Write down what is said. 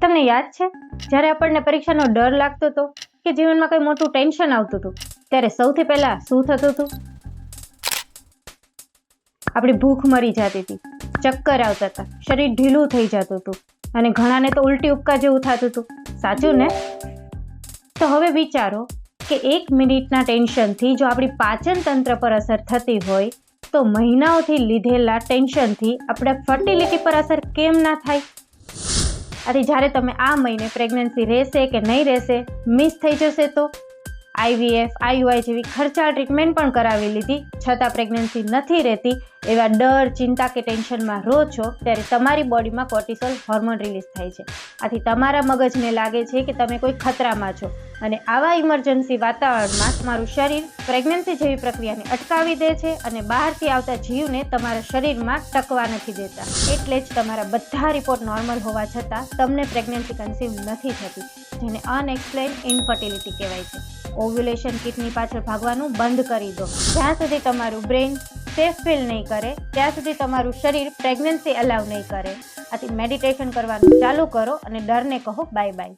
તમને યાદ છે જ્યારે આપણને પરીક્ષાનો ડર લાગતો હતો કે જીવનમાં કંઈ મોટું ટેન્શન આવતું હતું ત્યારે સૌથી પહેલા શું થતું હતું? આપણી ભૂખ મરી જતી હતી, ચક્કર આવતા હતા, શરીર ઢીલું થઈ જતું હતું અને ઘણાને તો ઉલટી ઉપકા જેવું થતું હતું. સાચું ને? તો હવે વિચારો કે 1 મિનિટના ટેન્શનથી જો આપણી પાચન તંત્ર પર અસર થતી હોય તો મહિનાઓથી લીધેલા ટેન્શનથી આપણે ફર્ટિલિટી પર અસર કેમ ના થાય? આથી જ્યારે તમે આ મહિને પ્રેગ્નન્સી રહેશે કે નહીં રહેશે મિસ થઈ જશે તો IVF, IUI જેવી ખર્ચાળ ટ્રીટમેન્ટ પણ કરાવી લીધી છતાં પ્રેગ્નન્સી નથી રહેતી એવા ડર, ચિંતા કે ટેન્શનમાં રહો છો ત્યારે તમારી બોડીમાં કોર્ટિસોલ હોર્મોન રિલીઝ થાય છે. આથી તમારા મગજને લાગે છે કે તમે કોઈ ખતરામાં છો અને આવા ઇમરજન્સી વાતાવરણમાં તમારું શરીર પ્રેગ્નન્સી જેવી પ્રક્રિયાને અટકાવી દે છે અને બહારથી આવતા જીવને તમારા શરીરમાં ટકવા નથી દેતા. એટલે જ તમારા બધા રિપોર્ટ નોર્મલ હોવા છતાં તમને પ્રેગ્નન્સી કન્સીવ નથી થતી, જેને અનએક્સપ્લેઇન ઇન્ફર્ટિલિટી કહેવાય છે. ઓવ્યુલેશન કિટની પાછળ ભાગવાનું બંધ કરી દો. જ્યાં સુધી તમારું બ્રેઇન સેફ ફીલ નહીં કરે ત્યાં સુધી તમારું શરીર પ્રેગ્નન્સી અલાવ નહીં કરે. આથી મેડિટેશન કરવાનું ચાલુ કરો અને ડરને કહો બાય બાય.